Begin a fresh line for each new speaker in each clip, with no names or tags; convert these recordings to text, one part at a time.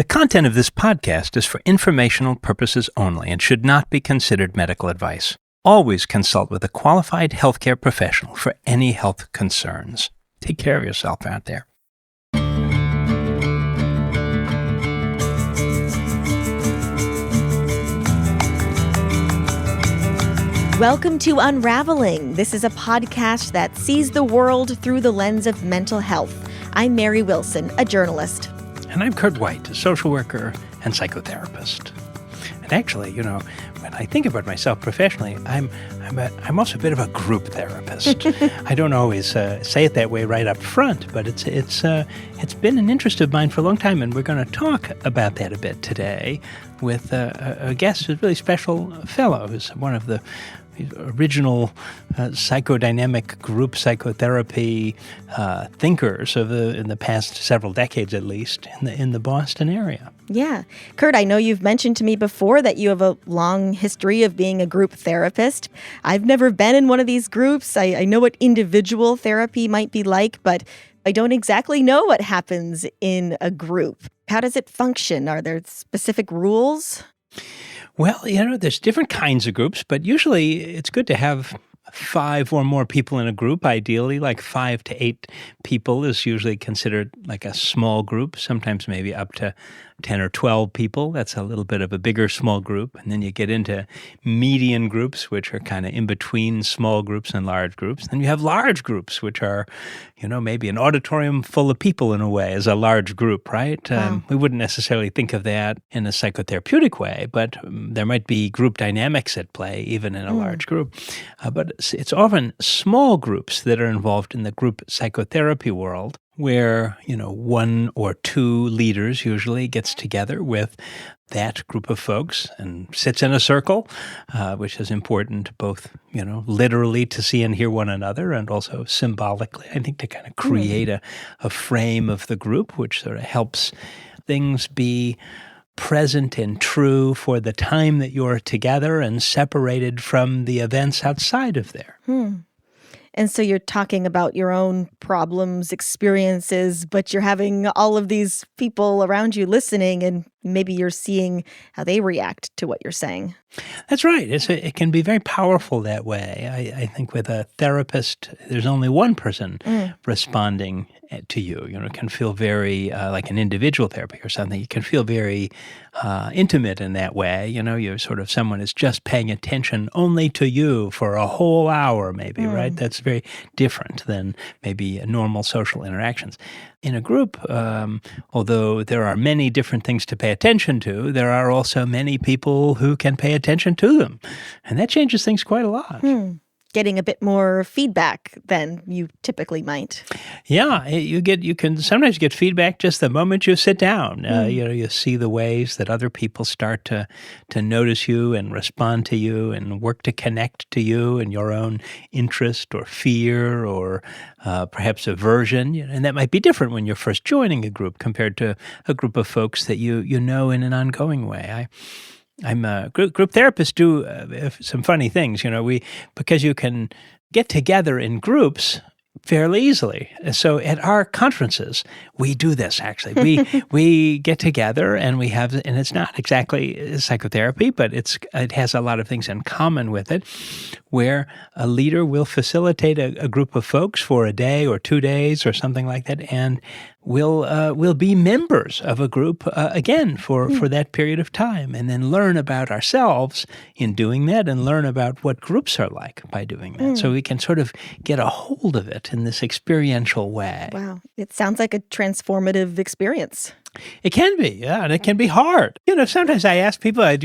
The content of this podcast is for informational purposes only and should not be considered medical advice. Always consult with a qualified healthcare professional for any health concerns. Take care of yourself out there.
Welcome to Unraveling. This is a podcast that sees the world through the lens of mental health. I'm Mary Wilson, a journalist.
And I'm Kurt White, a social worker and psychotherapist. And actually, when I think about myself professionally, I'm also a bit of a group therapist. I don't always say it that way right up front, but it's been an interest of mine for a long time, and we're going to talk about that a bit today with a guest who's a really special fellow, who's one of the original psychodynamic group psychotherapy thinkers in the past several decades, at least, in the Boston area.
Yeah. Kurt, I know you've mentioned to me before that you have a long history of being a group therapist. I've never been in one of these groups. I know what individual therapy might be like, but I don't exactly know what happens in a group. How does it function? Are there specific rules?
Well, there's different kinds of groups, but usually it's good to have 5 or more people in a group. Ideally, like 5 to 8 people is usually considered like a small group, sometimes maybe up to 10 or 12 people. That's a little bit of a bigger small group. And then you get into median groups, which are kind of in between small groups and large groups. Then you have large groups, which are, maybe an auditorium full of people in a way is a large group, right?
Wow.
We wouldn't necessarily think of that in a psychotherapeutic way, but there might be group dynamics at play even in a large group. But it's often small groups that are involved in the group psychotherapy world, where, 1 or 2 leaders usually gets together with that group of folks and sits in a circle, which is important both, literally to see and hear one another, and also symbolically, I think, to kind of create a frame of the group, which sort of helps things be present and true for the time that you're together and separated from the events outside of there.
And so you're talking about your own problems, experiences, but you're having all of these people around you listening, and maybe you're seeing how they react to what you're saying.
That's right. It can be very powerful that way. I think with a therapist, there's only one person responding to you. It can feel very like an individual therapy or something. You can feel very intimate in that way. You're sort of someone is just paying attention only to you for a whole hour, maybe, right? That's very different than maybe normal social interactions. In a group, although there are many different things to pay attention to, there are also many people who can pay attention to them. And that changes things quite a lot.
Getting a bit more feedback than you typically might.
Yeah, you can sometimes get feedback just the moment you sit down. You see the ways that other people start to notice you and respond to you and work to connect to you and your own interest or fear or perhaps aversion. And that might be different when you're first joining a group compared to a group of folks that you know in an ongoing way. I'm a group therapists do some funny things, because you can get together in groups fairly easily. So at our conferences, we do this actually. We get together and and it's not exactly psychotherapy, but it has a lot of things in common with it, where a leader will facilitate a group of folks for a day or 2 days or something like that, and we'll be members of a group again for that period of time, and then learn about ourselves in doing that and learn about what groups are like by doing that. So we can sort of get a hold of it in this experiential way.
Wow. It sounds like a transformative experience.
It can be, yeah, and it can be hard. Sometimes I ask people, what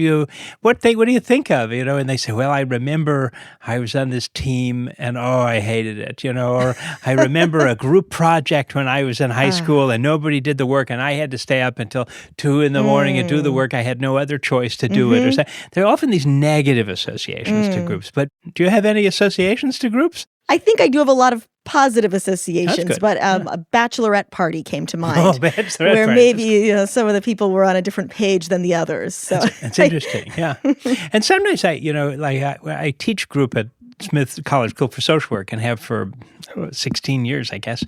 do you think of? And they say, well, I remember I was on this team and, I hated it, or I remember a group project when I was in high school and nobody did the work and I had to stay up until 2 a.m. and do the work. I had no other choice to do it. Or there are often these negative associations to groups, but do you have any associations to groups?
I think I do have a lot of positive associations, but
Yeah.
a bachelorette party came to mind.
Oh, bachelorette
where
party.
maybe some of the people were on a different page than the others. So
It's interesting, yeah. And sometimes I teach group at Smith College School for Social Work and have for 16 years, I guess.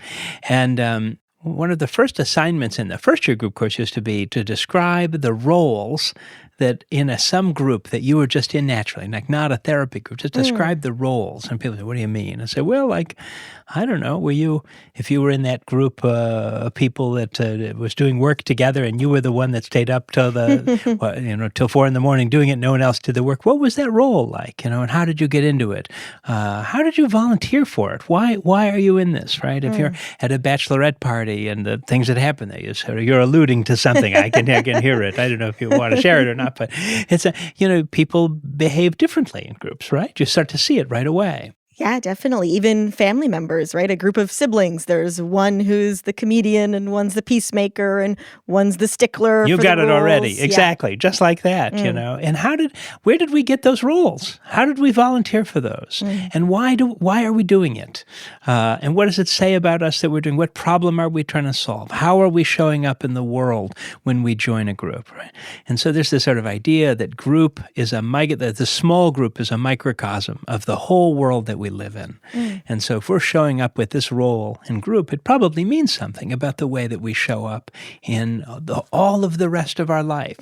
And One of the first assignments in the first year group course used to be to describe the roles that in some group that you were just in naturally, like not a therapy group, just describe the roles. And people say, what do you mean? I say, well, like, I don't know, if you were in that group of people that was doing work together and you were the one that stayed up till till 4 a.m. doing it, no one else did the work, what was that role like, and how did you get into it? How did you volunteer for it? Why are you in this, right? If you're at a bachelorette party and the things that happen there, you're alluding to something. I can hear it. I don't know if you want to share it or not, but it's people behave differently in groups, right? You start to see it right away.
Yeah, definitely. Even family members, right? A group of siblings. There's one who's the comedian and one's the peacemaker and one's the stickler.
You
for
got
the
it
rules.
already.
Yeah.
Exactly. Just like that, And where did we get those roles? How did we volunteer for those? And why are we doing it? And what does it say about us that we're doing? What problem are we trying to solve? How are we showing up in the world when we join a group, right? And so there's this sort of idea that that the small group is a microcosm of the whole world that we live in. And so if we're showing up with this role in group, it probably means something about the way that we show up in all of the rest of our life.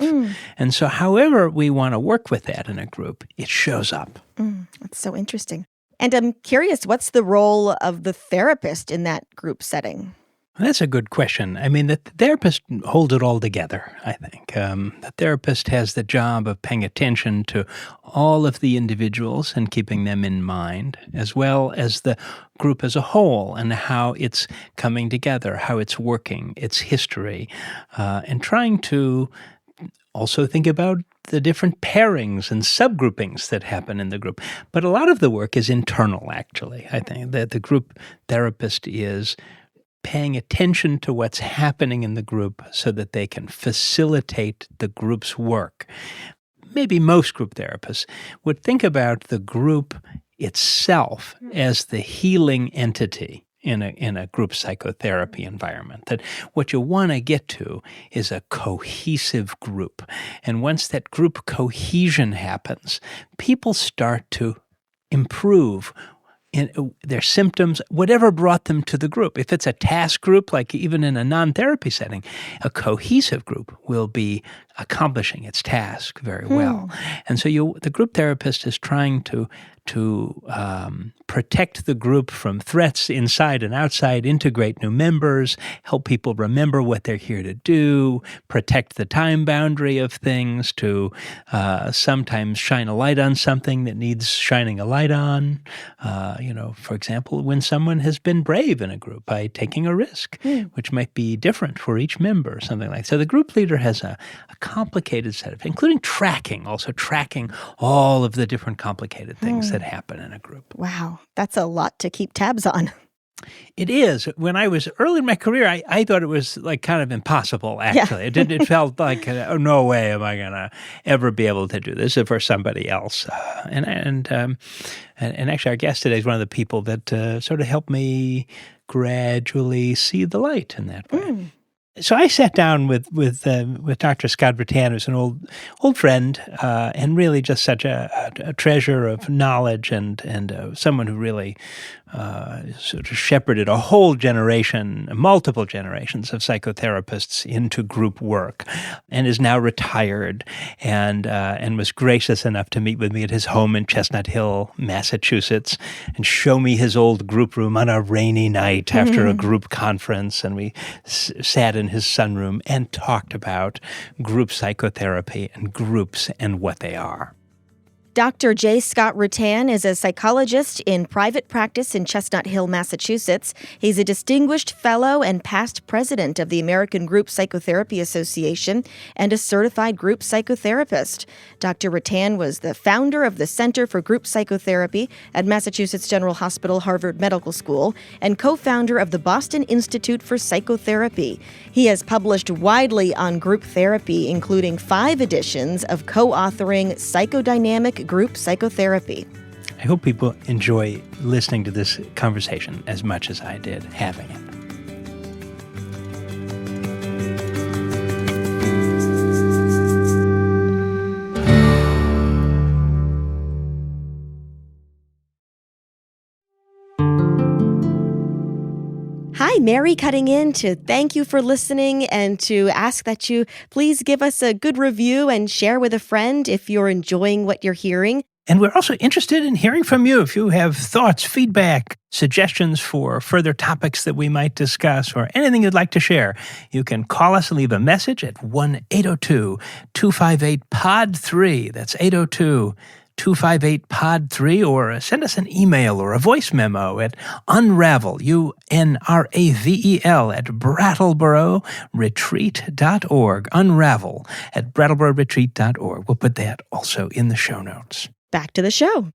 And so however we want to work with that in a group, it shows up.
That's so interesting. And I'm curious, what's the role of the therapist in that group setting?
That's a good question. I mean, the therapist holds it all together, I think. The therapist has the job of paying attention to all of the individuals and keeping them in mind, as well as the group as a whole and how it's coming together, how it's working, its history, and trying to also think about the different pairings and subgroupings that happen in the group. But a lot of the work is internal, actually. I think that the group therapist is paying attention to what's happening in the group so that they can facilitate the group's work. Maybe most group therapists would think about the group itself as the healing entity in a group psychotherapy environment, that what you want to get to is a cohesive group. And once that group cohesion happens, people start to improve in their symptoms, whatever brought them to the group. If it's a task group, like even in a non-therapy setting, a cohesive group will be accomplishing its task very well. And so the group therapist is trying to protect the group from threats inside and outside, integrate new members, help people remember what they're here to do, protect the time boundary of things, to sometimes shine a light on something that needs shining a light on. For example, when someone has been brave in a group by taking a risk, which might be different for each member, something like that. So the group leader has a complicated set of, including tracking all of the different complicated things that happen in a group.
Wow, that's a lot to keep tabs on.
It is. When I was early in my career, I thought it was like kind of impossible, actually.
Yeah.
It felt like, oh, no way am I going to ever be able to do this for somebody else. And actually, our guest today is one of the people that sort of helped me gradually see the light in that way. So I sat down with Dr. Scott Rutan, who's an old friend, and really just such a treasure of knowledge and someone who really sort of shepherded a whole generation, multiple generations of psychotherapists into group work, and is now retired, and was gracious enough to meet with me at his home in Chestnut Hill, Massachusetts, and show me his old group room on a rainy night after a group conference, and we sat in his sunroom and talked about group psychotherapy and groups and what they are.
Dr. J. Scott Rutan is a psychologist in private practice in Chestnut Hill, Massachusetts. He's a distinguished fellow and past president of the American Group Psychotherapy Association and a certified group psychotherapist. Dr. Rutan was the founder of the Center for Group Psychotherapy at Massachusetts General Hospital, Harvard Medical School, and co-founder of the Boston Institute for Psychotherapy. He has published widely on group therapy, including 5 editions of co-authoring Psychodynamic Group Psychotherapy.
I hope people enjoy listening to this conversation as much as I did having it.
Hi, Hi, Mary cutting in to thank you for listening and to ask that you please give us a good review and share with a friend if you're enjoying what you're hearing.
And we're also interested in hearing from you. If you have thoughts, feedback, suggestions for further topics that we might discuss, or anything you'd like to share, you can call us and leave a message at 1-802-258-POD3. That's 802-258-POD3, or send us an email or a voice memo at unravel, UNRAVEL, at brattlebororetreat.org. Unravel at brattlebororetreat.org. We'll put that also in the show notes.
Back to the show.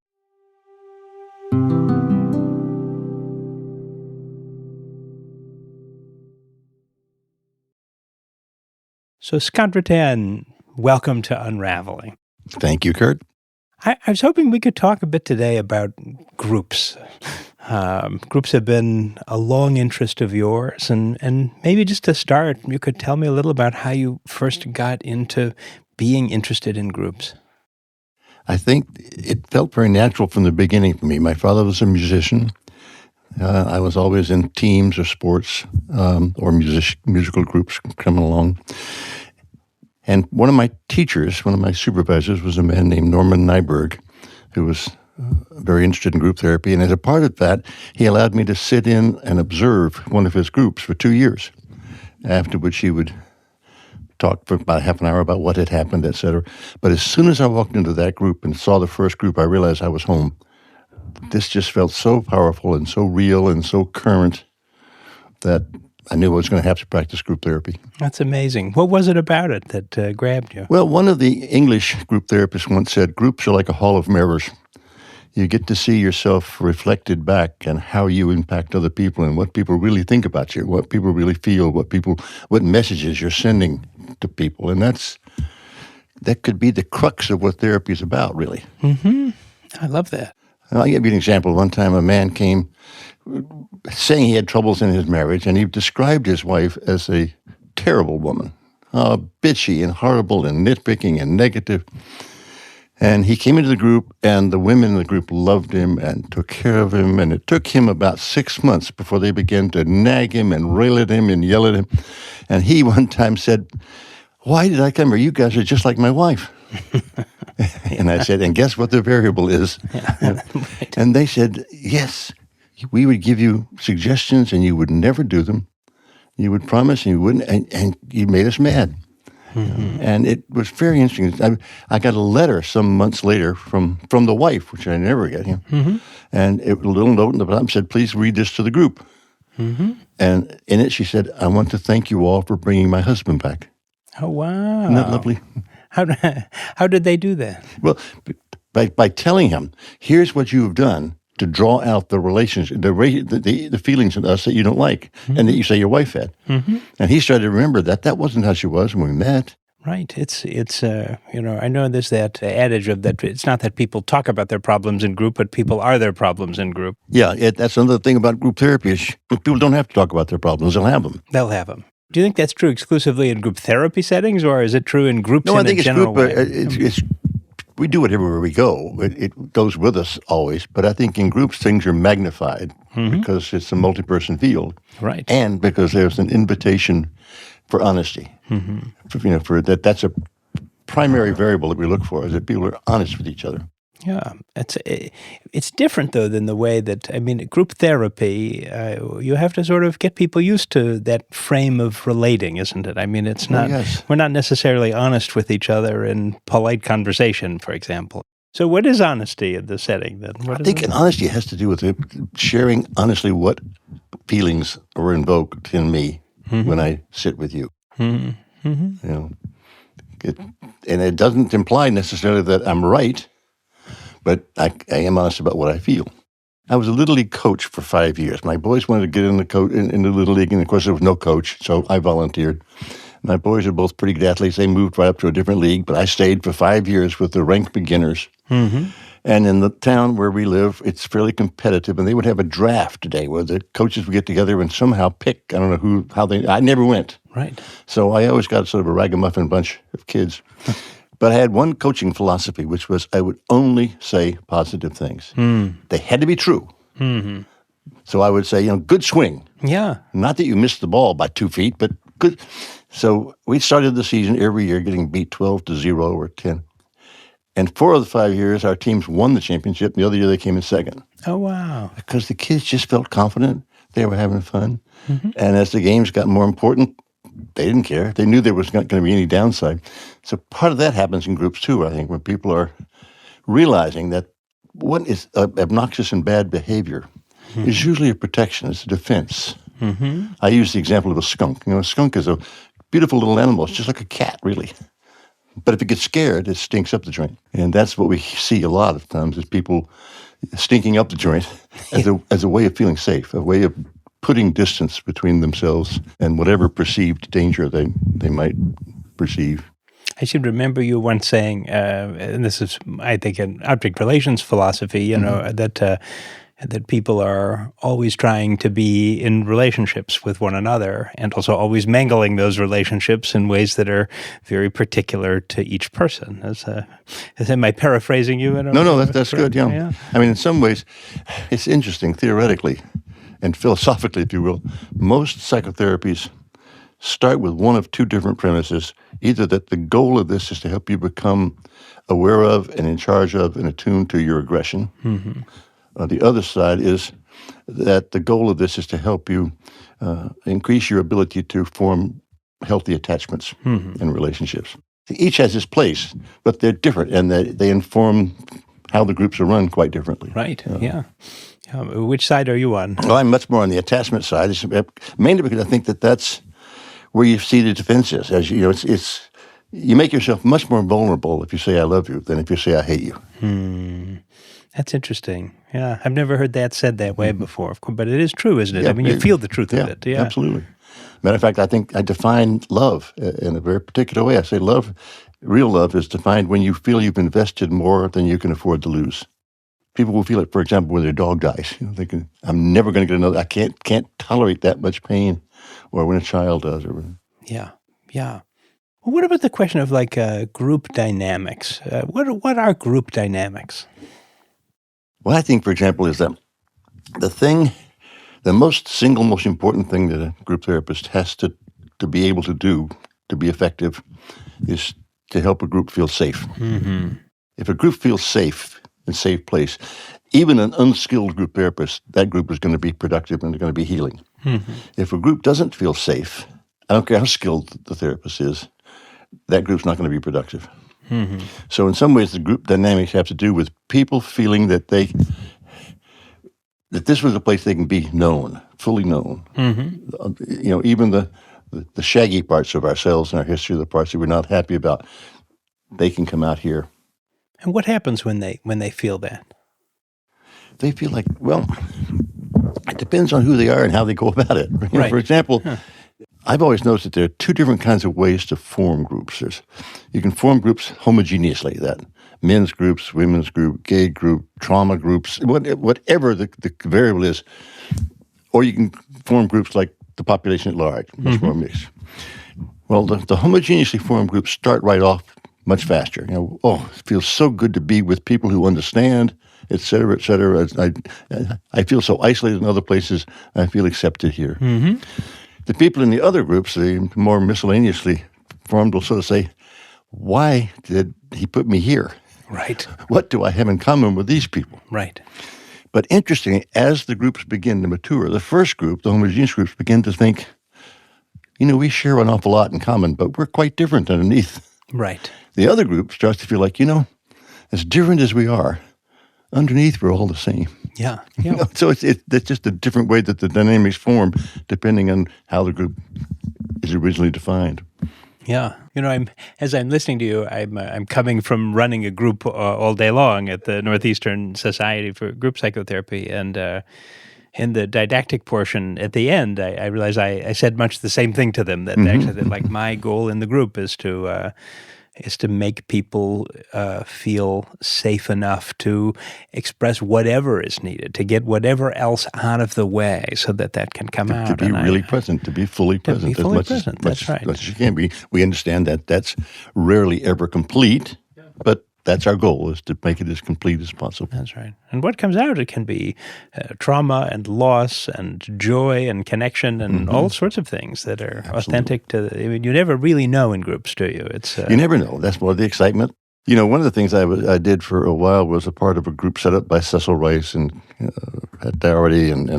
So, Scott Rutan, welcome to Unraveling.
Thank you, Kurt.
I was hoping we could talk a bit today about groups. Groups have been a long interest of yours, and maybe just to start, you could tell me a little about how you first got into being interested in groups.
I think it felt very natural from the beginning for me. My father was a musician. I was always in teams or sports or musical groups coming along. And one of my teachers, one of my supervisors, was a man named Norman Nyberg, who was very interested in group therapy. And as a part of that, he allowed me to sit in and observe one of his groups for 2 years, after which he would talk for about half an hour about what had happened, et cetera. But as soon as I walked into that group and saw the first group, I realized I was home. This just felt so powerful and so real and so current that I knew I was going to have to practice group therapy.
That's amazing. What was it about it that grabbed you?
Well, one of the English group therapists once said, groups are like a hall of mirrors. You get to see yourself reflected back and how you impact other people and what people really think about you, what people really feel, what messages you're sending to people. And that could be the crux of what therapy is about, really.
Mm-hmm. I love that.
And I'll give you an example. One time a man came saying he had troubles in his marriage, and he described his wife as a terrible woman, bitchy and horrible and nitpicking and negative. And he came into the group, and the women in the group loved him and took care of him. And it took him about 6 months before they began to nag him and rail at him and yell at him. And he one time said, "Why did I come here? You guys are just like my wife." And I said, "And guess what the variable is?"
Right.
And they said, "Yes, we would give you suggestions and you would never do them. You would promise and you wouldn't, and you made us mad." Mm-hmm. And it was very interesting. I got a letter some months later from the wife, which I never get.
Mm-hmm.
And a little note in the bottom said, "Please read this to the group." Mm-hmm. And in it she said, "I want to thank you all for bringing my husband back."
Oh, wow.
Isn't that lovely?
How did they do that?
Well, by telling him, here's what you have done to draw out the relationship, the feelings in us that you don't like, mm-hmm. and that you say your wife had. Mm-hmm. And he started to remember that wasn't how she was when we met.
Right. It's I know there's that adage of that it's not that people talk about their problems in group, but people are their problems in group.
Yeah, that's another thing about group therapy is people don't have to talk about their problems. They'll have them.
They'll have them. Do you think that's true exclusively in group therapy settings, or is it true in groups in a general way?
No, I think it's group. We do it everywhere we go. It goes with us always. But I think in groups, things are magnified mm-hmm. because it's a multi-person field.
Right.
And because there's an invitation for honesty. Mm-hmm. That's a primary variable that we look for, is that people are honest with each other.
Yeah, it's different, though, than the way that, group therapy, you have to sort of get people used to that frame of relating, isn't it? It's not,
yes.
We're not necessarily honest with each other in polite conversation, for example. So what is honesty in the setting, then?
I think honesty has to do with sharing honestly what feelings are invoked in me mm-hmm. when I sit with you. Mm-hmm. Mm-hmm. And it doesn't imply necessarily that I'm right, but I am honest about what I feel. I was a Little League coach for 5 years. My boys wanted to get in the Little League, and of course there was no coach, so I volunteered. My boys are both pretty good athletes. They moved right up to a different league, but I stayed for 5 years with the ranked beginners. Mm-hmm. And in the town where we live, it's fairly competitive, and they would have a draft today where the coaches would get together and somehow pick, I don't know I never went.
Right.
So I always got sort of a ragamuffin bunch of kids. But I had one coaching philosophy, which was I would only say positive things. Mm. They had to be true, mm-hmm. So I would say, good swing.
Yeah.
Not that you missed the ball by 2 feet, but good. So we started the season every year getting beat 12-0 or 10. And 4 of the 5 years, our teams won the championship. The other year, they came in second.
Oh, wow.
Because the kids just felt confident. They were having fun. And as the games got more important, they didn't care. They knew there was not going to be any downside. So part of that happens in groups too, I think, when people are realizing that what is obnoxious and bad behavior is usually a protection. It's a defense. I use the example of a skunk. A skunk is a beautiful little animal. It's just like a cat, really. But if it gets scared, it stinks up the joint. And that's what we see a lot of times is people stinking up the joint as a way of feeling safe, a way of putting distance between themselves and whatever perceived danger they might perceive.
I should remember you once saying, and this is, I think, an object relations philosophy, that people are always trying to be in relationships with one another and also always mangling those relationships in ways that are very particular to each person. Am I paraphrasing you?
No, that's good, yeah. I mean, in some ways, it's interesting, theoretically and philosophically, if you will. Most psychotherapies start with one of two different premises, either that the goal of this is to help you become aware of and in charge of and attuned to your aggression. The other side is that the goal of this is to help you increase your ability to form healthy attachments in relationships. Each has its place, but they're different, and they inform how the groups are run quite differently.
Right, yeah. Which side are you on?
Well, I'm much more on the attachment side, mainly because I think that's where you see the defenses. As you know, it's you make yourself much more vulnerable if you say I love you than if you say I hate you.
That's interesting. Yeah, I've never heard that said that way before, of course, but it is true, isn't it?
Yeah,
I mean, you feel the truth of it. Yeah,
absolutely. Matter of fact, I think I define love in a very particular way. I say real love is defined when you feel you've invested more than you can afford to lose. People will feel it, for example, when their dog dies. Thinking, I'm never going to get another. I can't tolerate that much pain, or when a child does.
Yeah. Well, what about the question of group dynamics? What are group dynamics?
Well, I think, for example, is that the most important thing that a group therapist has to be able to do to be effective is to help a group feel safe. If a group feels safe, and safe place, even an unskilled group therapist, that group is going to be productive and they're going to be healing. If a group doesn't feel safe, I don't care how skilled the therapist is, that group's not going to be productive. So in some ways, the group dynamics have to do with people feeling that this was a place they can be known, fully known. Even the shaggy parts of ourselves and our history, the parts that we're not happy about, they can come out here.
And what happens when they feel that?
They feel like, well, it depends on who they are and how they go about it.
Right.
For example, I've always noticed that there are two different kinds of ways to form groups. You can form groups homogeneously, that men's groups, women's group, gay group, trauma groups, whatever the variable is. Or you can form groups like the population at large, much more mixed. Well, the homogeneously formed groups start right off much faster. It feels so good to be with people who understand, et cetera, et cetera. I feel so isolated in other places. I feel accepted here. The people in the other groups, the more miscellaneously formed, will sort of say, why did he put me here?
Right.
What do I have in common with these people?
Right.
But interestingly, as the groups begin to mature, the first group, the homogeneous groups, begin to think, we share an awful lot in common, but we're quite different underneath.
Right.
The other group starts to feel like, as different as we are, underneath we're all the same.
Yeah.
So it's just a different way that the dynamics form depending on how the group is originally defined.
Yeah. As I'm listening to you, I'm coming from running a group all day long at the Northeastern Society for Group Psychotherapy, and in the didactic portion at the end, I realized I said much the same thing to them, that actually that my goal in the group is to make people feel safe enough to express whatever is needed, to get whatever else out of the way so that can come out.
To be really present, to be fully present.
To be fully present, that's right.
As much as you can be. We understand that that's rarely ever complete, but that's our goal, is to make it as complete as possible.
That's right. And what comes out, it can be trauma and loss and joy and connection and all sorts of things that are authentic to. I mean, you never really know in groups, do you? It's
you never know. That's more the excitement. One of the things I did for a while was a part of a group set up by Cecil Rice and Pat Dougherty and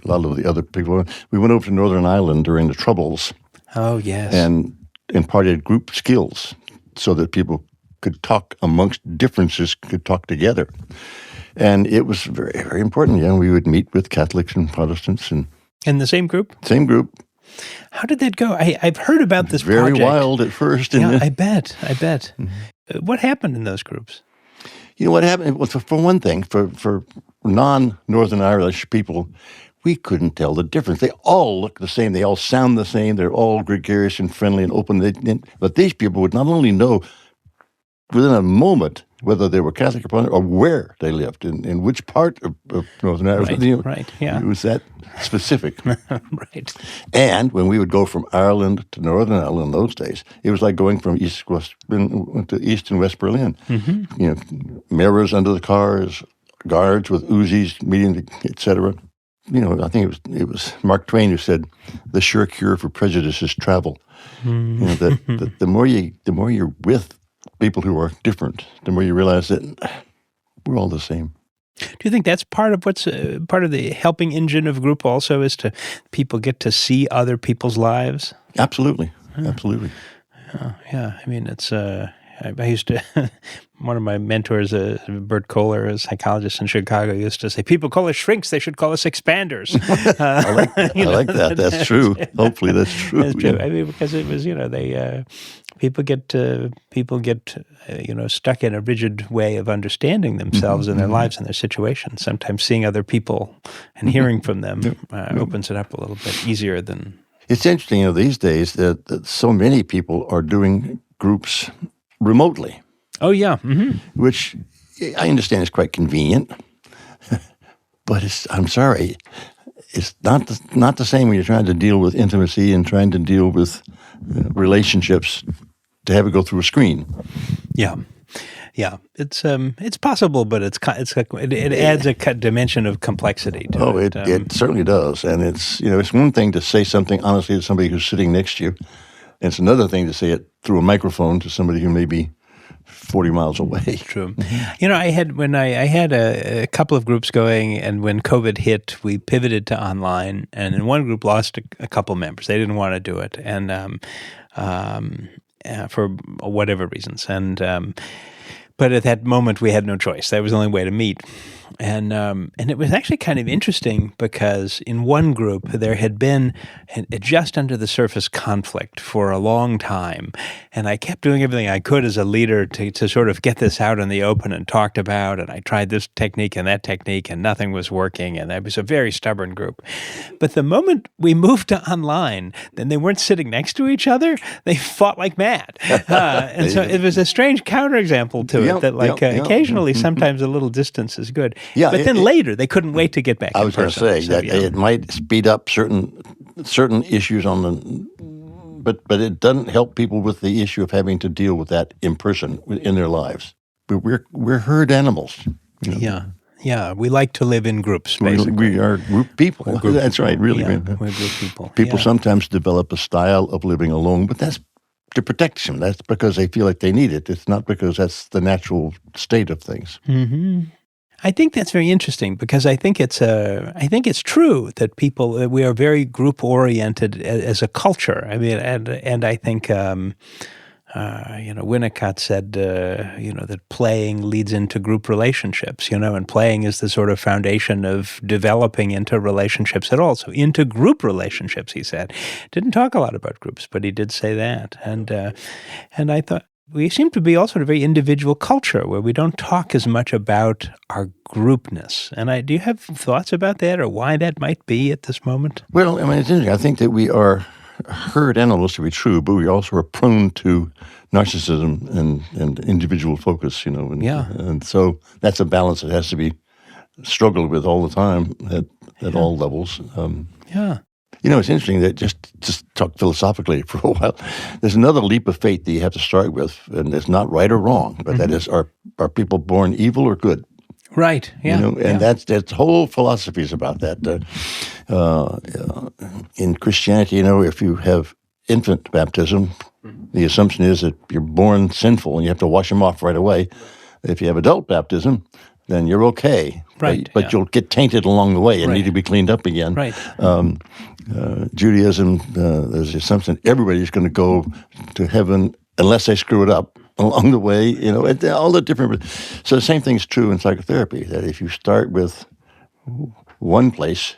a lot of the other people. We went over to Northern Ireland during the Troubles.
Oh, yes.
And imparted group skills so that people could talk amongst differences, could talk together. And it was very, very important. We would meet with Catholics and Protestants. And
in the same group?
Same group.
How did that go? I've heard about this
very
project.
Wild at first.
Yeah, I bet. What happened in those groups?
What happened? Well, for one thing, for non-Northern Irish people, we couldn't tell the difference. They all look the same. They all sound the same. They're all gregarious and friendly and open. But these people would not only know within a moment whether they were Catholic or Protestant or where they lived, in which part of Northern Ireland.
Right, yeah.
It was that specific.
Right.
And when we would go from Ireland to Northern Ireland in those days, it was like going from East and West Berlin. Mirrors under the cars, guards with Uzis meeting, etc. I think it was Mark Twain who said, "The sure cure for prejudice is travel." That the more you're with people who are different, the more you realize that we're all the same.
Do you think that's part of what's part of the helping engine of group also, is to people get to see other people's lives?
Absolutely. Absolutely.
Yeah. I mean, it's I used to, one of my mentors, Bert Kohler, a psychologist in Chicago, used to say, people call us shrinks, they should call us expanders.
I like that. That's true. Hopefully that's true.
That's true. I mean, because it was, they, people get stuck in a rigid way of understanding themselves and their lives and their situations. Sometimes seeing other people and hearing from them opens it up a little bit easier than...
It's interesting, these days that so many people are doing groups remotely.
Oh, yeah.
Which I understand is quite convenient, but I'm sorry, it's not the same when you're trying to deal with intimacy and trying to deal with relationships to have it go through a screen.
Yeah. Yeah, it's possible, but it adds a dimension of complexity to it.
It certainly does, and it's one thing to say something honestly to somebody who's sitting next to you, and it's another thing to say it through a microphone to somebody who may be 40 miles away.
True. I had a couple of groups going, and when COVID hit, we pivoted to online, and in one group lost a couple members. They didn't want to do it, and for whatever reasons, and. But at that moment, we had no choice. That was the only way to meet. And it was actually kind of interesting because in one group, there had been just under the surface conflict for a long time. And I kept doing everything I could as a leader to sort of get this out in the open and talked about. And I tried this technique and that technique, and nothing was working. And it was a very stubborn group. But the moment we moved to online, then they weren't sitting next to each other. They fought like mad. And so it was a strange counterexample to it that occasionally, sometimes a little distance is good.
Yeah,
but then later, they couldn't wait to get back in person.
I was going to say that it might speed up certain issues but it doesn't help people with the issue of having to deal with that in person in their lives. But we're herd animals.
Yeah. We like to live in groups, basically.
We are group people. That's right, really.
Yeah, we're group people.
People sometimes develop a style of living alone, but that's to protect them. That's because they feel like they need it. It's not because that's the natural state of things.
Mm-hmm. I think that's very interesting because I think it's true that we are very group oriented as a culture. I mean, and I think Winnicott said that playing leads into group relationships. And playing is the sort of foundation of developing into relationships at all. So into group relationships, he said. Didn't talk a lot about groups, but he did say that. And I thought. We seem to be also a very individual culture where we don't talk as much about our groupness. And do you have thoughts about that or why that might be at this moment?
Well, I mean, it's interesting. I think that we are herd animals to be true, but we also are prone to narcissism and individual focus, And so that's a balance that has to be struggled with all the time at all levels.
Yeah.
It's interesting that just talk philosophically for a while. There's another leap of faith that you have to start with, and it's not right or wrong, but that is, are people born evil or good?
Right. Yeah.
And that's whole philosophy is about that. In Christianity, if you have infant baptism, the assumption is that you're born sinful and you have to wash them off right away. If you have adult baptism, then you're okay.
Right.
But you'll get tainted along the way and need to be cleaned up again.
Right.
Judaism, there's the assumption everybody's going to go to heaven unless they screw it up along the way, all the different. So the same thing's true in psychotherapy, that if you start with one place,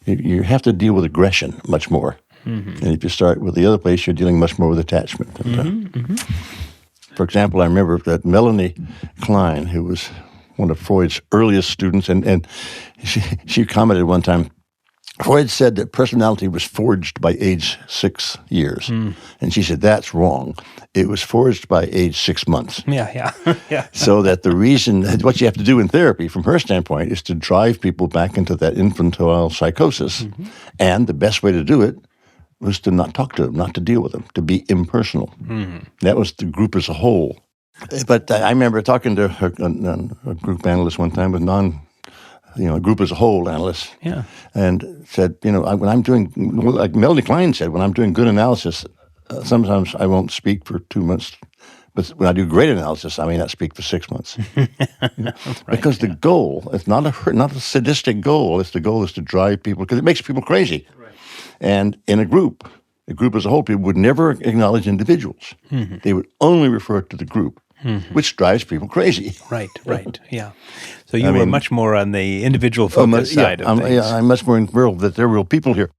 you have to deal with aggression much more. And if you start with the other place, you're dealing much more with attachment. For example, I remember that Melanie Klein, who was one of Freud's earliest students, and she commented one time, Freud said that personality was forged by age 6 years. And she said, that's wrong. It was forged by age 6 months.
Yeah.
So that the reason, what you have to do in therapy from her standpoint is to drive people back into that infantile psychosis. And the best way to do it was to not talk to them, not to deal with them, to be impersonal. That was the group as a whole. But I remember talking to a group analyst one time with a group as a whole analyst.
Yeah.
And said, when I'm doing, like Melanie Klein said, when I'm doing good analysis, sometimes I won't speak for 2 months. But when I do great analysis, I may not speak for 6 months. Because the goal is not a sadistic goal. The goal is to drive people, because it makes people crazy. Right. And in a group as a whole, people would never acknowledge individuals. They would only refer to the group, which drives people crazy.
Right, yeah. So you were much more on the individual focus side of things.
Yeah, I'm much more involved that there are real people here.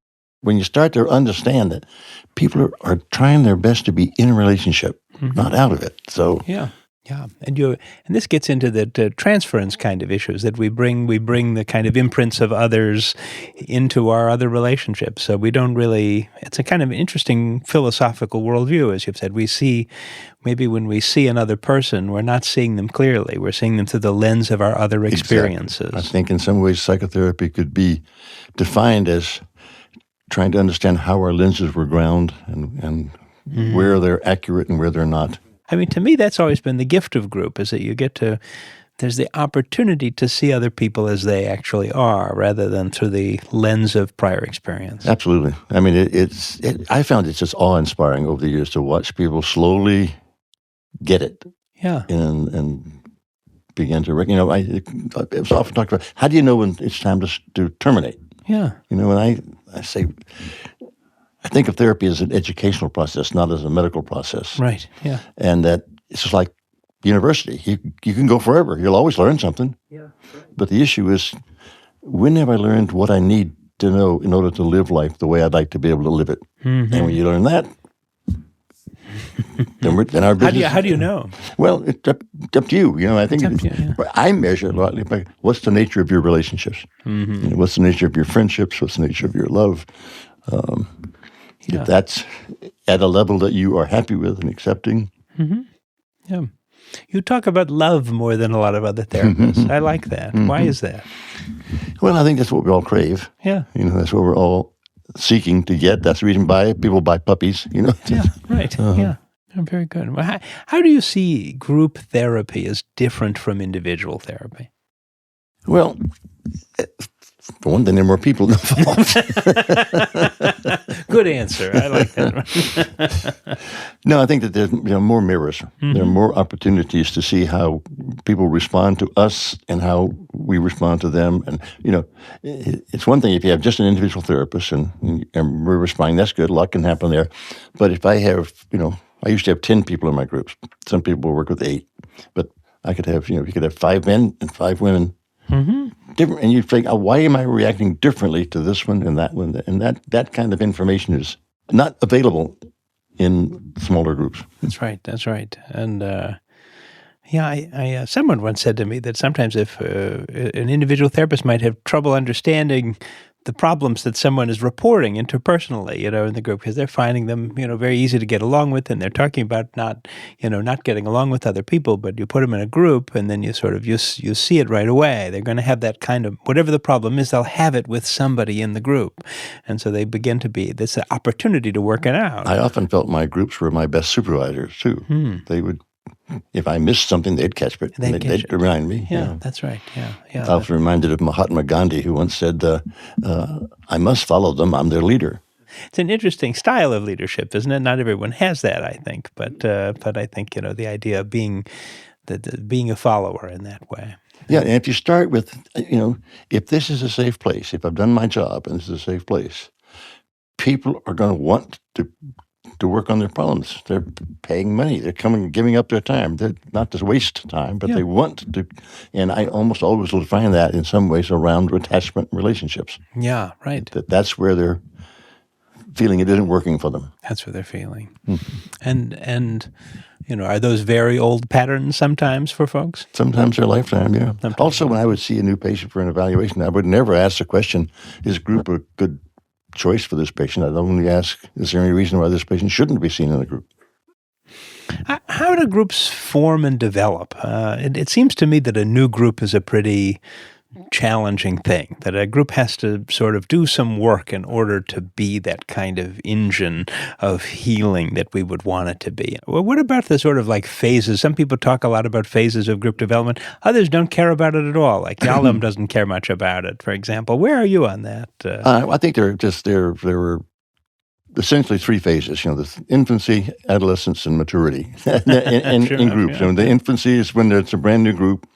When you start to understand that people are trying their best to be in a relationship, not out of it. So
yeah. And this gets into the transference kind of issues that we bring the kind of imprints of others into our other relationships. So we don't really, it's a kind of interesting philosophical worldview, as you've said. We see, maybe when we see another person, we're not seeing them clearly. We're seeing them through the lens of our other experiences.
Exactly. I think in some ways psychotherapy could be defined as trying to understand how our lenses were ground and where they're accurate and where they're not.
I mean, to me, that's always been the gift of group, is that you get to, there's the opportunity to see other people as they actually are, rather than through the lens of prior experience.
Absolutely. I mean, I found it just awe-inspiring over the years to watch people slowly get it.
Yeah.
And begin to, it was often talked about, how do you know when it's time to terminate?
Yeah.
When I say, I think of therapy as an educational process, not as a medical process.
Right, yeah.
And that it's just like university. You can go forever. You'll always learn something. Yeah. Right. But the issue is, when have I learned what I need to know in order to live life the way I'd like to be able to live it? And when you learn that, then our business.
How do you know?
Well, it's up to you. I think I measure a lot by what's the nature of your relationships. What's the nature of your friendships? What's the nature of your love? If that's at a level that you are happy with and accepting.
Yeah. You talk about love more than a lot of other therapists. I like that. Why is that?
Well, I think that's what we all crave.
Yeah.
That's what we're all seeking to get. That's the reason people buy puppies, Yeah,
right. Yeah. Very good. Well, how do you see group therapy as different from individual therapy?
Well, for one thing, there are more people involved.
Good answer. I like that.
No, I think that there's more mirrors. There are more opportunities to see how people respond to us and how we respond to them. And, it's one thing if you have just an individual therapist and we're responding, that's good. A lot can happen there. But if I have, I used to have 10 people in my groups. Some people work with 8. But I could have, you could have 5 men and 5 women. Different, and you think, why am I reacting differently to this one and that one? And that kind of information is not available in smaller groups.
That's right. And someone once said to me that sometimes if an individual therapist might have trouble understanding the problems that someone is reporting interpersonally, in the group, because they're finding them, very easy to get along with, and they're talking about not getting along with other people, but you put them in a group, and then you sort of, you see it right away. They're going to have that kind of, whatever the problem is, they'll have it with somebody in the group. And so they begin to be, this opportunity to work it out.
I often felt my groups were my best supervisors, too. They would, if I missed something, they'd catch it. They'd remind me.
Yeah, that's right. Yeah.
I was reminded of Mahatma Gandhi, who once said, I must follow them. I'm their leader.
It's an interesting style of leadership, isn't it? Not everyone has that, I think. But I think, the idea of being a follower in that way.
Yeah, and if you start with, if this is a safe place, if I've done my job and this is a safe place, people are going to want to work on their problems. They're paying money. They're coming, giving up their time. They're not just waste time, but they want to. And I almost always will find that in some ways around attachment relationships.
Yeah, right.
That's where they're feeling it isn't working for them.
That's what they're feeling. And are those very old patterns sometimes for folks?
Sometimes their lifetime, yeah. Also, when I would see a new patient for an evaluation, I would never ask the question, is group a good choice for this patient? I'd only ask, is there any reason why this patient shouldn't be seen in a group?
How do groups form and develop? It seems to me that a new group is a pretty challenging thing, that a group has to sort of do some work in order to be that kind of engine of healing that we would want it to be. Well, what about the sort of like phases? Some people talk a lot about phases of group development. Others don't care about it at all. Like Yalom doesn't care much about it, for example. Where are you on that?
I think there were essentially three phases, the infancy, adolescence, and maturity in groups.
Yeah.
The infancy is when it's a brand new group.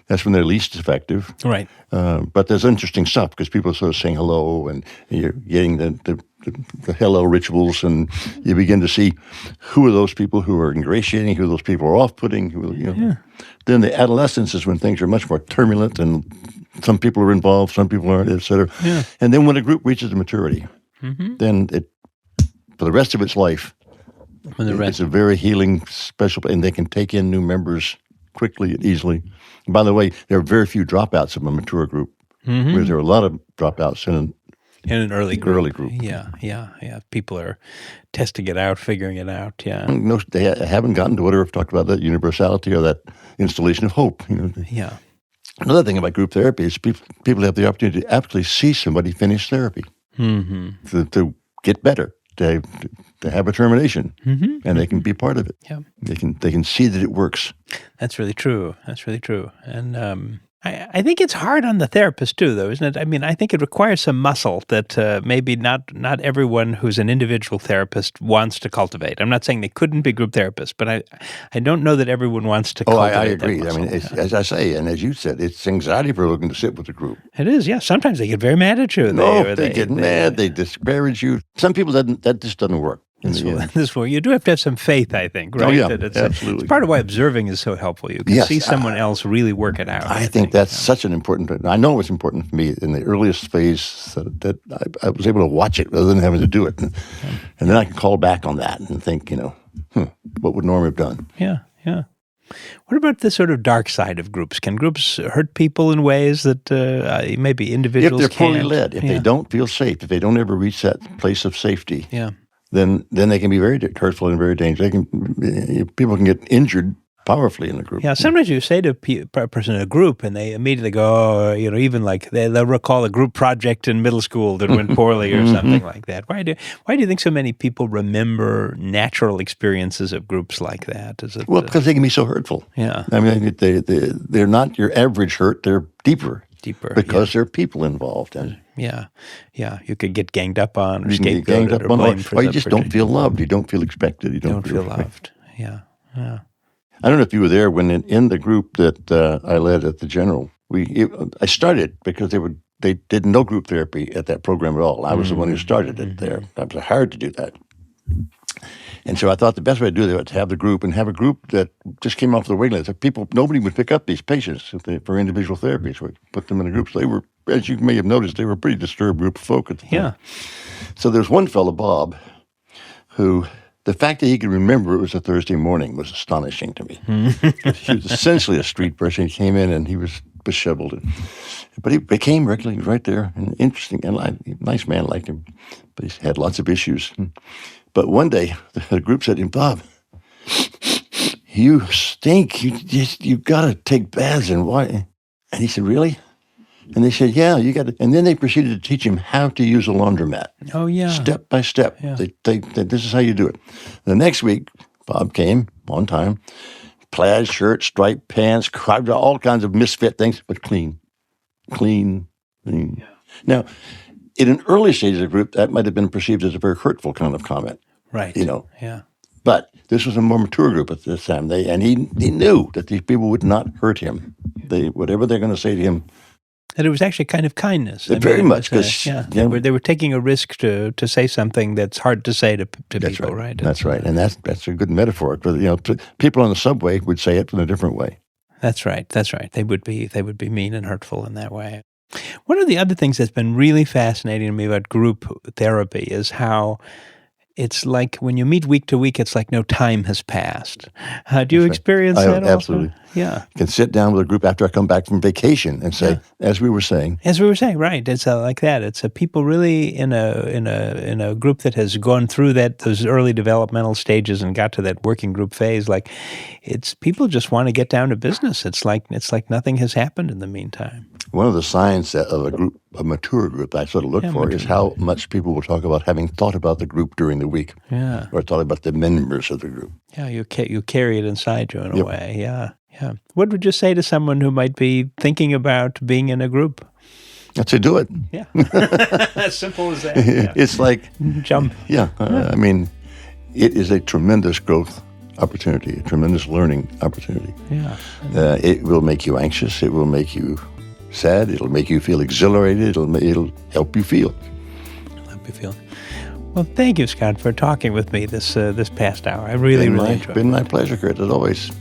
That's when they're least effective.
Right.
But there's interesting stuff because people are sort of saying hello and you're getting the hello rituals, and you begin to see who are those people who are ingratiating, who those people are off-putting. Then the adolescence is when things are much more turbulent and some people are involved, some people aren't, et cetera.
Yeah.
And then when a group reaches maturity, then for the rest of its life, it's a very healing, special, and they can take in new members quickly and easily. And by the way, there are very few dropouts of a mature group. Whereas there are a lot of dropouts in
an early group. Yeah. People are testing it out, figuring it out. Yeah.
No, they haven't gotten to what I've talked about, that universality or that installation of hope.
Yeah.
Another thing about group therapy is people have the opportunity to actually see somebody finish therapy, to get better, to have a termination, and they can be part of it.
Yeah.
They can see that it works.
That's really true. And I think it's hard on the therapist too, though, isn't it? I mean, I think it requires some muscle that maybe not everyone who's an individual therapist wants to cultivate. I'm not saying they couldn't be group therapists, but I don't know that everyone wants to cultivate
I agree.
that muscle.
I mean, as I say, and as you said, it's anxiety provoking to sit with a group.
It is, yeah. Sometimes they get very mad at you.
They get mad. They disparage you. Some people, that just doesn't work.
You do have to have some faith, I think, right?
Oh, yeah,
It's
absolutely.
part of why observing is so helpful. You can see someone else really work it out.
I think that's such an important. I know it was important for me in the earliest phase that I was able to watch it rather than having to do it, and then I can call back on that and think, what would Norm have done?
Yeah. What about the sort of dark side of groups? Can groups hurt people in ways that maybe individuals
can't? If they're poorly
can't?
led, if they don't feel safe, if they don't ever reach that place of safety, then they can be very hurtful and very dangerous. People can get injured powerfully in a group.
Yeah, sometimes you say to a person in a group, and they immediately go, even like they'll recall a group project in middle school that went poorly or something like that. Why do you think so many people remember natural experiences of groups like that?
Well, because they can be so hurtful.
Yeah.
I mean, they're not your average hurt. They're deeper. Because there are people involved. And
Yeah. You could get ganged up on or
you can get ganged up
or
on,
blamed for
or you just don't feel loved. You don't feel expected. You don't
feel loved. Yeah.
I don't know if you were there when in the group that I led at the General. I started because they did no group therapy at that program at all. I was the one who started it there. I was hired to do that. And so I thought the best way to do that was to have the group and have a group that just came off the waiting list. Nobody would pick up these patients for individual therapy, so we put them in a group. So they were, as you may have noticed, they were a pretty disturbed group of folk at the time.
Yeah.
So there's one fellow, Bob, who the fact that he could remember it was a Thursday morning was astonishing to me. He was essentially a street person. He came in and he was was shoveled. But he became regularly right there and interesting and nice man, liked him, but he had lots of issues. But one day the group said to him, Bob, you stink. You got to take baths and why? And he said, really? And they said, yeah, you got to. And then they proceeded to teach him how to use a laundromat.
Oh, yeah.
Step by step.
Yeah.
This is how you do it. The next week, Bob came on time, plaid shirt, striped pants, all kinds of misfit things, but clean. Yeah. Now, in an early stage of the group, that might have been perceived as a very hurtful kind of comment.
Right. Yeah.
But this was a more mature group at this time. He knew that these people would not hurt him. Whatever they're going to say to him.
And it was actually kind of kindness.
Very much, because
they were taking a risk to say something that's hard to say to people, right?
That's right, and that's a good metaphor. People on the subway would say it in a different way.
That's right. They would be mean and hurtful in that way. One of the other things that's been really fascinating to me about group therapy is how it's like when you meet week to week, it's like no time has passed. Do you experience that also?
Absolutely.
Yeah.
I can sit down with a group after I come back from vacation and say, as we were saying,
right. It's like that. It's people really in a group that has gone through those early developmental stages and got to that working group phase. Like, it's people just want to get down to business. It's like nothing has happened in the meantime.
One of the signs of a mature group I sort of look for is how much people will talk about having thought about the group during the week, or thought about the members of the group.
Yeah, you carry it inside you in a way. Yeah. What would you say to someone who might be thinking about being in a group?
I'd say do it.
Yeah, as simple as that. Yeah.
It's like
jump.
Yeah, I mean, it is a tremendous growth opportunity, a tremendous learning opportunity.
Yeah,
it will make you anxious. It will make you sad. It'll make you feel exhilarated. It'll help you feel.
Well, thank you, Scott, for talking with me this past hour. I really enjoyed it.
It's been my pleasure, Kurt, as always.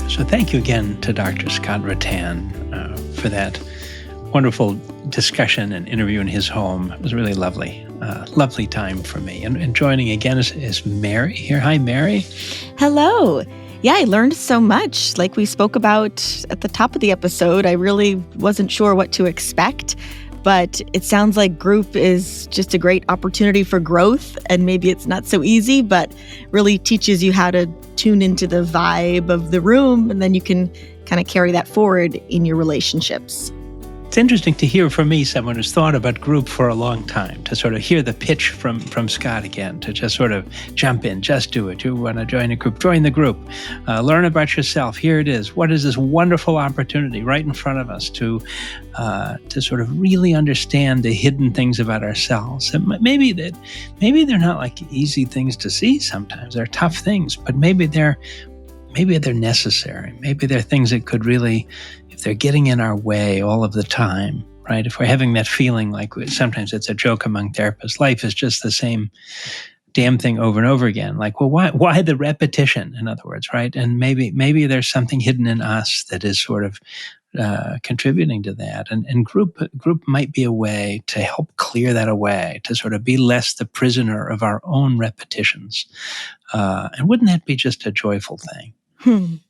So thank you again to Dr. Scott Rutan for that wonderful discussion and interview in his home. It was really lovely. Lovely time for me. And joining again is Mary here. Hi, Mary.
Hello. Yeah, I learned so much. Like we spoke about at the top of the episode, I really wasn't sure what to expect. But it sounds like group is just a great opportunity for growth. And maybe it's not so easy, but really teaches you how to tune into the vibe of the room. And then you can kind of carry that forward in your relationships.
It's interesting to hear from me, someone who's thought about group for a long time, to sort of hear the pitch from Scott again, to just sort of jump in, just do it. You want to join a group, join the group. Learn about yourself. Here it is. What is this wonderful opportunity right in front of us to sort of really understand the hidden things about ourselves? And maybe they're not like easy things to see sometimes. They're tough things, but maybe they're necessary. Maybe they're things that could really, if they're getting in our way all of the time, right? If we're having that feeling like sometimes it's a joke among therapists, life is just the same damn thing over and over again. Like, well, why the repetition, in other words, right? And maybe there's something hidden in us that is sort of contributing to that. And group might be a way to help clear that away, to sort of be less the prisoner of our own repetitions. And wouldn't that be just a joyful thing?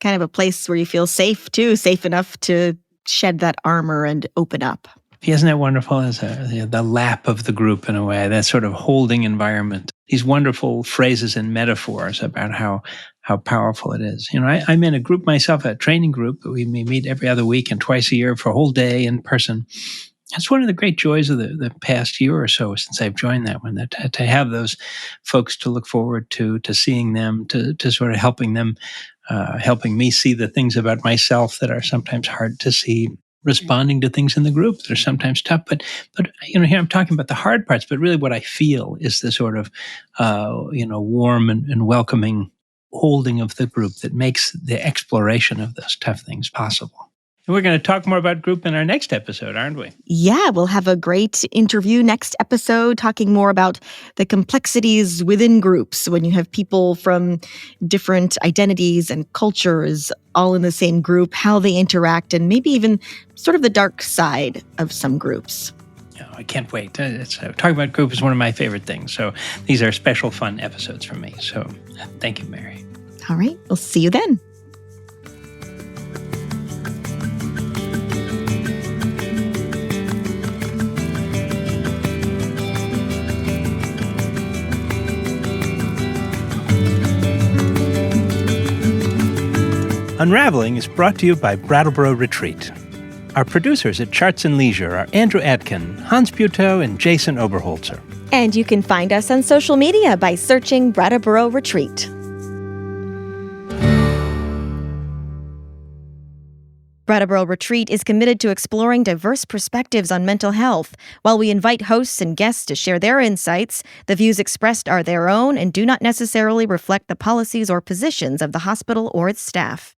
Kind of a place where you feel safe too, safe enough to shed that armor and open up.
Isn't that wonderful? As the lap of the group in a way, that sort of holding environment. These wonderful phrases and metaphors about how powerful it is. You know, I'm in a group myself, a training group. We meet every other week and twice a year for a whole day in person. That's one of the great joys of the past year or so since I've joined that one, that to have those folks to look forward to seeing them, to sort of helping them, helping me see the things about myself that are sometimes hard to see, responding to things in the group that are sometimes tough. But you know, here I'm talking about the hard parts, but really what I feel is the sort of, warm and welcoming holding of the group that makes the exploration of those tough things possible. And we're going to talk more about group in our next episode, aren't we?
Yeah, we'll have a great interview next episode talking more about the complexities within groups when you have people from different identities and cultures all in the same group, how they interact, and maybe even sort of the dark side of some groups.
Oh, I can't wait. Talking about group is one of my favorite things. So these are special, fun episodes for me. So thank you, Mary.
All right. We'll see you then.
Unraveling is brought to you by Brattleboro Retreat. Our producers at Charts and Leisure are Andrew Atkin, Hans Butow, and Jason Oberholzer.
And you can find us on social media by searching Brattleboro Retreat. Brattleboro Retreat is committed to exploring diverse perspectives on mental health. While we invite hosts and guests to share their insights, the views expressed are their own and do not necessarily reflect the policies or positions of the hospital or its staff.